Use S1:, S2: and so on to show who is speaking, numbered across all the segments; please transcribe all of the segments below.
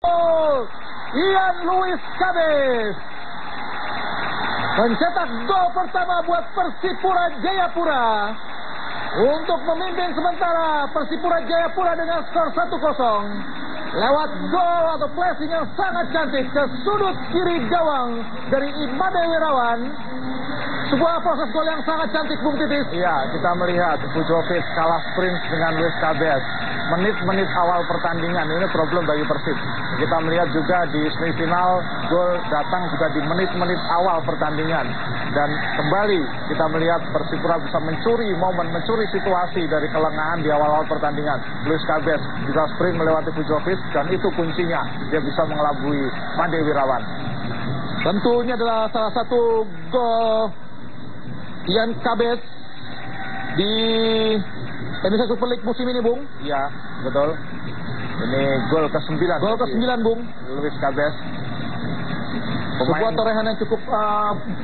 S1: Ian Luis Cabes mencetak gol pertama buat Persipura Jayapura untuk memimpin sementara Persipura Jayapura dengan skor 1-0 lewat gol atau flashing yang sangat cantik ke sudut kiri gawang dari Imade Wirawan. Sebuah proses gol yang sangat cantik, Bung Titis.
S2: Iya, kita melihat Pujovic kalah sprint dengan Luis Cabes. Menit-menit awal pertandingan ini problem bagi Persib. Kita melihat juga di semifinal gol datang juga di menit-menit awal pertandingan. Dan kembali kita melihat Persipura bisa mencuri momen, mencuri situasi dari kelengahan di awal-awal pertandingan. Luis Cabes bisa sprint melewati Pujovic dan itu kuncinya. Dia bisa mengelabui Imade Wirawan.
S1: Tentu ini adalah salah satu gol Ian Cabes di Indonesia Super League musim ini, Bung.
S2: Iya, betul. Ini gol ke-9.
S1: Gol ke-9, Bung.
S2: Luis Cabes.
S1: Sebuah torehan yang cukup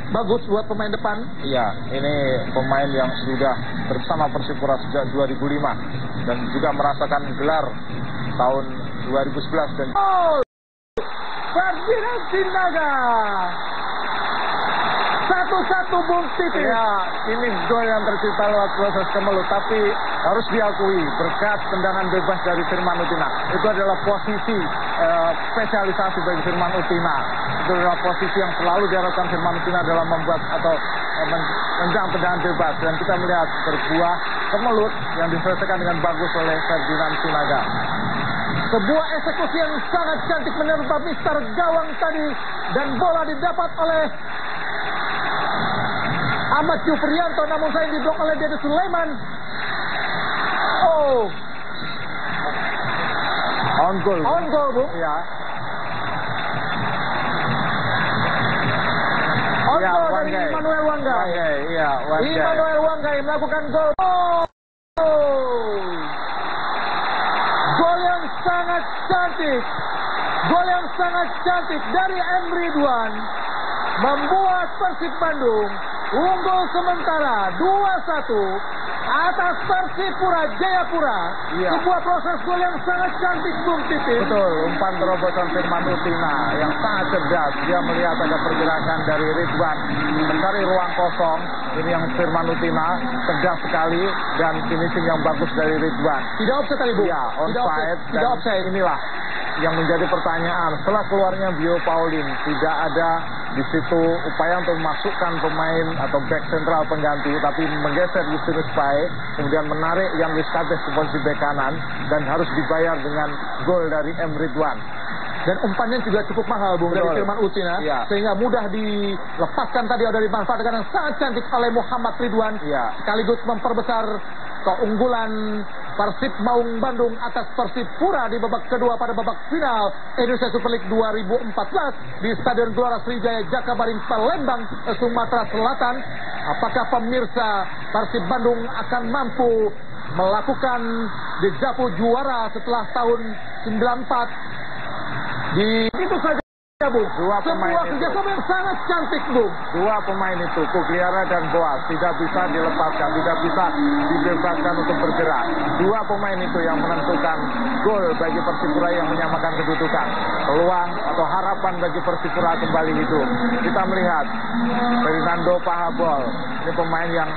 S1: bagus buat pemain depan.
S2: Iya, ini pemain yang sudah bersama Persipura sejak 2005 dan juga merasakan gelar tahun 2011 dan
S1: Ferdinand Sinaga 1-1, Bung Titis.
S2: Ya, ini gol yang tercipta lewat proses kemelut, tapi harus diakui berkat tendangan bebas dari Firman Utina. Itu adalah posisi spesialisasi bagi Firman Utina. Itu adalah posisi yang selalu diharapkan Firman Utina dalam membuat atau menendang tendangan bebas. Dan kita melihat berbuah kemelut yang diselesaikan dengan bagus oleh Ferdinand Sinaga.
S1: Sebuah eksekusi yang sangat cantik menerpa Mister gawang tadi, dan bola didapat oleh Ahmad Jufrianto, namun sayang diblok oleh Dede Sulaiman.
S2: On goal.
S1: On goal, Bung.
S2: Ya.
S1: On
S2: Ya,
S1: goal dari
S2: Wanggai.
S1: Immanuel Wanggai.
S2: Iya, Wanggai.
S1: Immanuel Wanggai melakukan gol. Gol yang sangat cantik. Gol yang sangat cantik dari M. Ridwan membuat Persib Bandung unggul sementara 2-1 atas Persipura Jayapura.
S2: Iya.
S1: Sebuah proses gol yang sangat cantik, Bung Titis.
S2: Betul, umpan terobosan Firman Utina yang sangat cerdas. Dia melihat ada pergerakan dari Ridwan mencari ruang kosong. Ini yang Firman Utina cerdas sekali dan finishing yang bagus dari Ridwan.
S1: Tidak offside tadi, Bung.
S2: Iya, onside.
S1: Tidak offside.
S2: Inilah yang menjadi pertanyaan setelah keluarnya Bio Pauline, tidak ada di situ upaya untuk memasukkan pemain atau back sentral pengganti, tapi menggeser Justinus Pae, kemudian menarik Ian Luis Cabes ke posisi bek kanan dan harus dibayar dengan gol dari M. Ridwan.
S1: Dan umpannya juga cukup mahal, Bung, dari Firman Utina,
S2: iya,
S1: sehingga mudah dilepaskan tadi atau dimanfaatkan yang sangat cantik oleh Muhammad Ridwan,
S2: iya,
S1: sekaligus memperbesar keunggulan Persib Maung Bandung atas Persipura di babak kedua pada babak final Indonesia Super League 2014 di Stadion Gelora Sriwijaya Jakabaring, Palembang, Sumatera Selatan. Apakah pemirsa Persib Bandung akan mampu melakukan dejavu juara setelah tahun 94? Itu saja, Bung. Sebuah kerjasama yang sangat cantik, Bung.
S2: Dua pemain itu, Pugliara dan Boas, tidak bisa dilepaskan, tidak bisa dibebaskan untuk bergerak. Dua pemain itu yang menentukan gol bagi Persipura yang menyamakan kedudukan. Peluang atau harapan bagi Persipura kembali hidup. Kita melihat Fernando Pahabol, ini pemain yang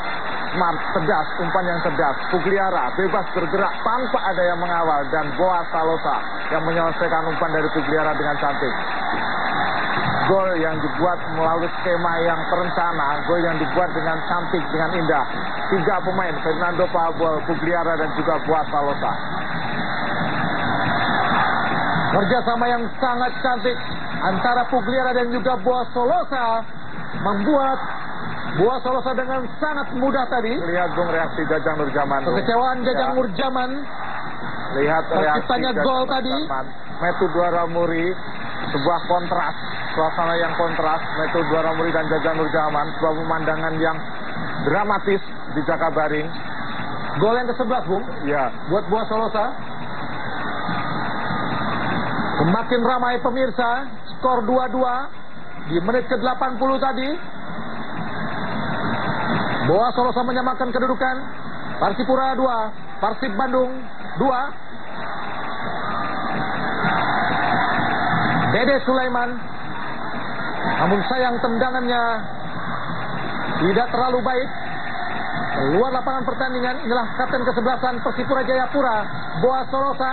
S2: smart, cerdas, umpan yang cerdas. Pugliara bebas bergerak tanpa ada yang mengawal, dan Boas Salosa yang menyelesaikan umpan dari Pugliara dengan cantik. Gol yang dibuat melalui skema yang terencana, gol yang dibuat dengan cantik, dengan indah. Tiga pemain, Fernando Pahabol, Pugliara dan juga Boas Salosa.
S1: Kerjasama yang sangat cantik antara Pugliara dan juga Boas Salosa membuat Boas Salosa dengan sangat mudah tadi.
S2: Lihat, Bung, reaksi Jajang Nurjaman.
S1: Kekecewaan Jajang Nurjaman.
S2: Lihat
S1: terciptanya gol tadi.
S2: Metu Dwaramuri, sebuah kontras, suasana yang kontras. Metu Dwaramuri dan Jajang Nurjaman, sebuah pemandangan yang dramatis di Jakabaring.
S1: Gol yang ke-11, Bung.
S2: Ya,
S1: buat Boas Salosa. Semakin ramai pemirsa, skor 2-2 di menit ke-80 tadi. Boas Salosa menyamakan kedudukan. Persipura 2, Persib Bandung 2. Dede Sulaiman. Namun sayang tendangannya tidak terlalu baik. Keluar lapangan pertandingan. Inilah kapten kesebelasan Persipura Jayapura, Boa Solosa.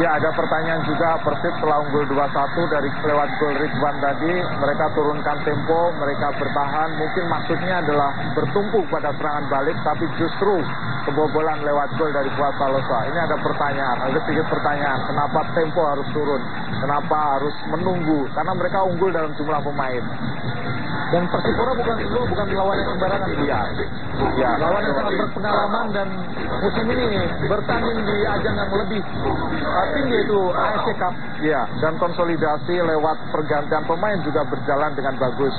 S2: Ya, ada pertanyaan juga. Persib telah unggul 2-1 dari lewat gol Ridwan tadi. Mereka turunkan tempo, mereka bertahan. Mungkin maksudnya adalah bertumpu pada serangan balik, tapi justru kebobolan lewat gol dari Boa Solosa. Ini ada pertanyaan, ada sedikit pertanyaan. Kenapa tempo harus turun? Kenapa harus menunggu? Karena mereka unggul dalam jumlah pemain.
S1: Dan Persipura bukan lawan yang sembarangan.
S2: Ya.
S1: Lawan yang sangat berpengalaman dan musim ini bertanding di ajang yang lebih tinggi, yaitu AFC Cup.
S2: Ya, dan konsolidasi lewat pergantian pemain juga berjalan dengan bagus.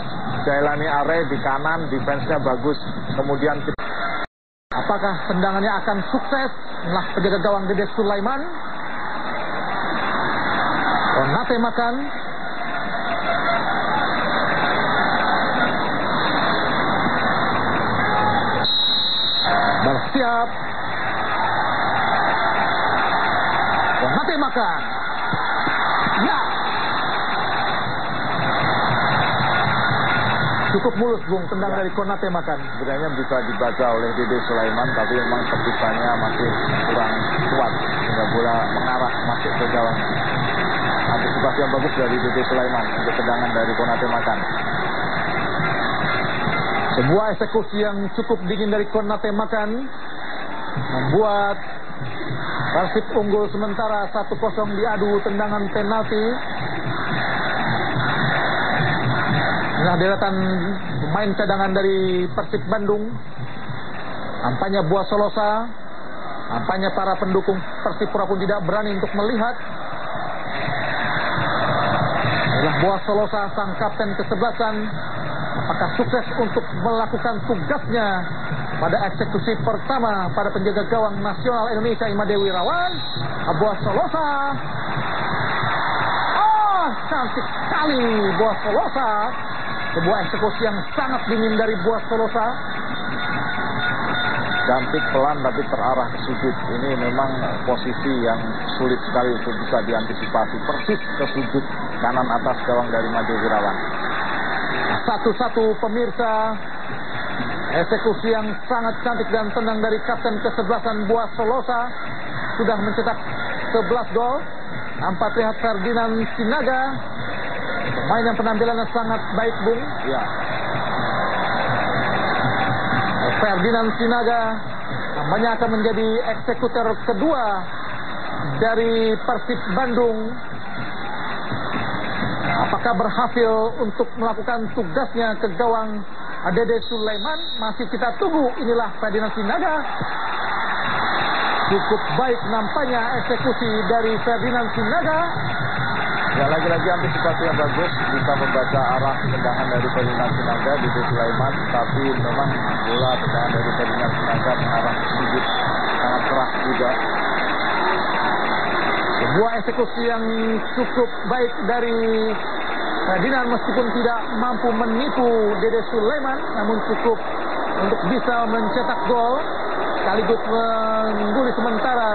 S2: Jailani Are di kanan, defense-nya bagus. Kemudian
S1: apakah tendangannya akan sukses? Inilah penjaga gawang Dede Sulaiman. Konate makan. Bersiap. Konate makan. Ya. Cukup mulus, Bung, tendang dari Konate makan.
S2: Sebenarnya bisa dibaca oleh Dede Sulaiman, tapi memang terpisahnya masih kurang kuat sehingga bola mengarah masuk ke gawang. Antisipasi yang bagus dari Dede Sulaiman untuk tendangan dari Konate makan.
S1: Sebuah eksekusi yang cukup dingin dari Konate makan membuat Persib unggul sementara 1-0 diadu tendangan penalti. Inilah deretan pemain cadangan dari Persib Bandung. Nampaknya Boa Solosa, nampaknya para pendukung Persipura pun tidak berani untuk melihat. Inilah Boa Solosa, sang kapten kesebelasan. Apakah sukses untuk melakukan tugasnya pada eksekusi pertama pada penjaga gawang nasional Indonesia Imade Wirawan? Boa Solosa. Cantik sekali Boa Solosa. Sebuah eksekusi yang sangat dingin dari Boa Solosa.
S2: Cantik, pelan tapi terarah ke sudut. Ini memang posisi yang sulit sekali untuk bisa diantisipasi. Persis ke sudut kanan atas gawang dari Imade Wirawan.
S1: 1-1 pemirsa. Eksekusi yang sangat cantik dan tenang dari kapten kesebelasan Boa Solosa. Sudah mencetak 11 gol. Nampak lihat Ferdinand Sinaga, pemain yang penampilannya sangat baik, Bung.
S2: Ya.
S1: Ferdinand Sinaga namanya akan menjadi eksekutor kedua dari Persib Bandung. Apakah berhasil untuk melakukan tugasnya ke gawang Dede Sulaiman? Masih kita tunggu. Inilah Ferdinand Sinaga. Cukup baik nampaknya eksekusi dari Ferdinand Sinaga.
S2: Ya, lagi-lagi antisipasi yang bagus, bisa membaca arah tendangan dari Ferdinand Sinaga, Dede Sulaiman, tapi memang bola tendangan dari Ferdinand Sinaga mengarah ke sudut, sangat keras juga.
S1: Sebuah eksekusi yang cukup baik dari Ferdinand, meskipun tidak mampu menipu Dede Sulaiman, namun cukup untuk bisa mencetak gol sekaligus mengungguli sementara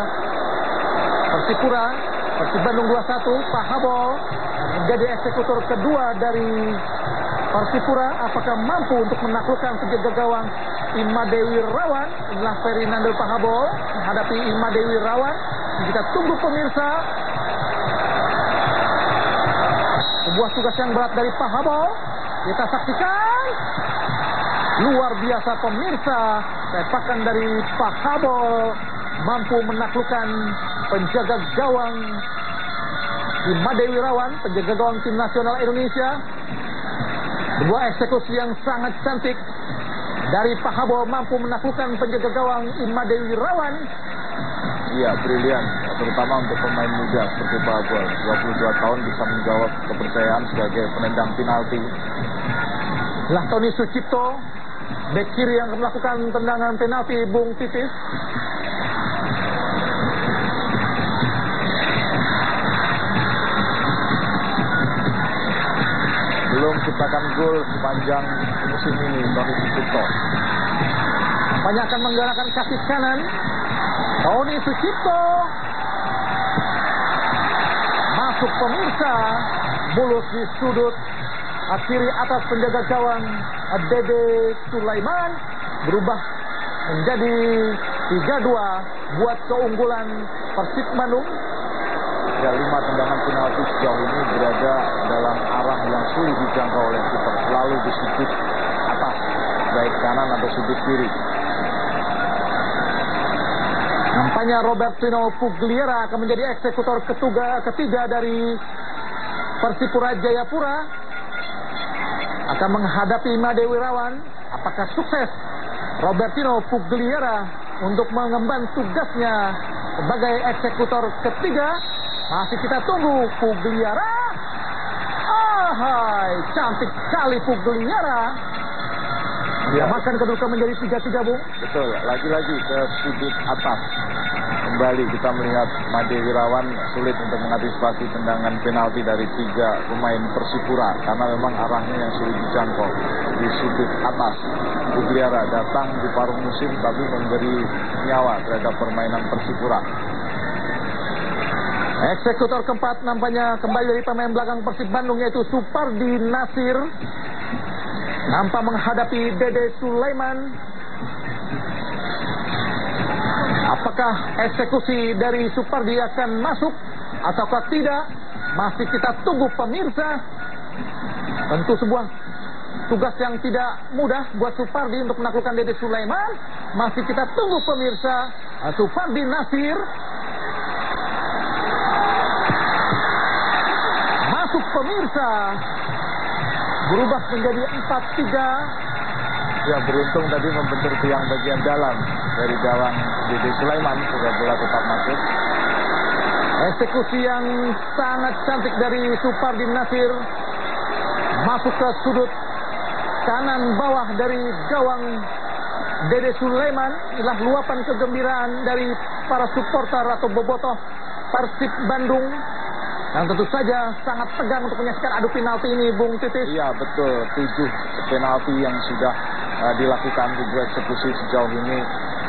S1: Persipura. Persib Bandung 2-1. Pak Habol menjadi eksekutor kedua dari Persipura. Apakah mampu untuk menaklukkan penjaga gawang Imade Wirawan? Inilah Ferdinando Pak Habol menghadapi Imade Wirawan. Kita tunggu pemirsa. Sebuah tugas yang berat dari Pak Habol. Kita saksikan. Luar biasa pemirsa. Sepakan dari Pak Habol mampu menaklukkan penjaga gawang Imade Wirawan, penjaga gawang tim nasional Indonesia. Sebuah eksekusi yang sangat cantik dari Pak Habol mampu menaklukkan penjaga gawang Imade Wirawan.
S2: Iya, brilian, terutama untuk pemain muda seperti Pak Habol. 22 tahun bisa menjawab kepercayaan sebagai penendang penalti.
S1: Lah Tony Sucipto, bek kiri yang melakukan tendangan penalti, Bung Titis.
S2: Belum ciptakan gol sepanjang musim ini, Tony Sucipto.
S1: Banyak akan menggunakan kaki kanan. Tony Sucipto masuk pemirsa, mulus di sudut kiri atas penjaga gawang Dede Sulaiman, berubah menjadi 3-2 buat keunggulan Persib Bandung.
S2: Ya, 5 tendangan penalti sejauh ini berada dalam arah yang sulit dijangkau oleh kiper, selalu di sudut atas, baik kanan atau sudut kiri.
S1: Nampaknya Robertino Pugliera akan menjadi eksekutor ketiga dari Persipura Jayapura, akan menghadapi Made Wirawan. Apakah sukses Robertino Pugliera untuk mengemban tugasnya sebagai eksekutor ketiga? Masih kita tunggu Pugliera. Ahai, cantik sekali Pugliera. Dia makan kedudukan menjadi 3-3, Bung.
S2: Betul, lagi-lagi ke sudut atas. Kembali kita melihat Made Wirawan sulit untuk mengantisipasi tendangan penalti dari 3 pemain Persipura karena memang arahnya yang sulit dijangkau di sudut atas. Pugliera datang di paruh musim tapi memberi nyawa terhadap permainan Persipura.
S1: Eksekutor keempat nampaknya kembali dari pemain belakang Persib Bandung, yaitu Supardi Nasir. Nampak menghadapi Dede Sulaiman. Apakah eksekusi dari Supardi akan masuk ataukah tidak? Masih kita tunggu pemirsa. Tentu sebuah tugas yang tidak mudah buat Supardi untuk menaklukkan Dede Sulaiman. Masih kita tunggu pemirsa. Supardi Nasir masuk pemirsa, berubah menjadi 4-3.
S2: Ya, beruntung tadi membentur tiang bagian dalam dari gawang Dede Sulaiman sehingga bola tetap masuk.
S1: Eksekusi yang sangat cantik dari Supardi Nasir, masuk ke sudut kanan bawah dari gawang Dede Sulaiman. Inilah luapan kegembiraan dari para supporter atau bobotoh Persib Bandung yang tentu saja sangat tegang untuk menyaksikan adu penalti ini, Bung Titis.
S2: Iya, betul. 7 penalti yang sudah dilakukan, 7 eksekusi sejauh ini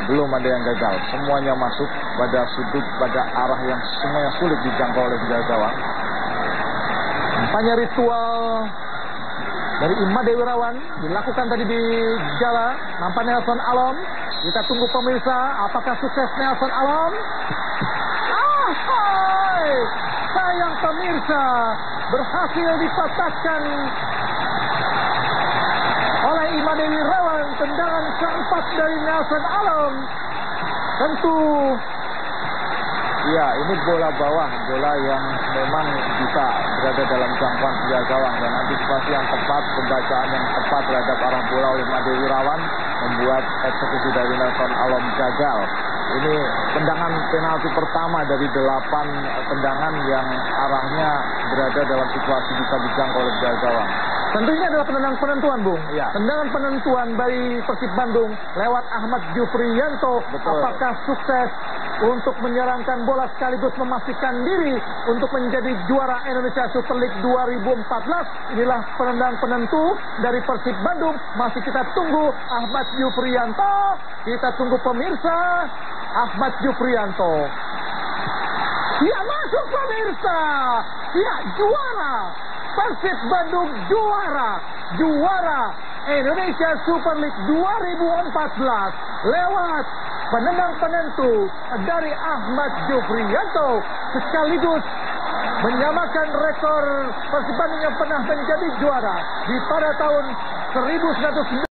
S2: belum ada yang gagal. Semuanya masuk pada sudut, pada arah yang semuanya sulit dijangkau oleh penjaga gawang.
S1: Nampaknya ritual dari Made Wirawan dilakukan tadi di Jala. Nampak Nelson Alom. Kita tunggu pemirsa, apakah sukses Nelson Alom? Sayang pemirsa, berhasil dipatahkan oleh Made Wirawan. Tendangan keempat dari Nelson Alom. Tentu
S2: iya, ini bola bawah, bola yang memang bisa berada dalam jangkauan penjaga gawang, dan antisipasi yang tepat, pembacaan yang tepat terhadap arah bola oleh Made Wirawan membuat eksekusi dari Nelson Alom gagal. Ini tendangan penalti pertama dari 8 tendangan yang arahnya berada dalam situasi bisa dijangkau oleh penjaga gawang.
S1: tentunya adalah tendangan penentuan, Bung.
S2: Ya.
S1: Tendangan penentuan dari Persib Bandung lewat Ahmad Jufriyanto.
S2: Betul.
S1: Apakah sukses untuk menyerangkan bola sekaligus memastikan diri untuk menjadi juara Indonesia Super League 2014? Inilah penendang penentu dari Persib Bandung. Masih kita tunggu Ahmad Jufriyanto. Kita tunggu pemirsa. Ahmad Jufriyanto. Dia masuk pemirsa. Dia juara. Persib Bandung juara Indonesia Super League 2014 lewat penendang penentu dari Ahmad Jufriyanto, sekaligus menyamakan rekor Persib Bandung yang pernah menjadi juara di pada tahun 1990.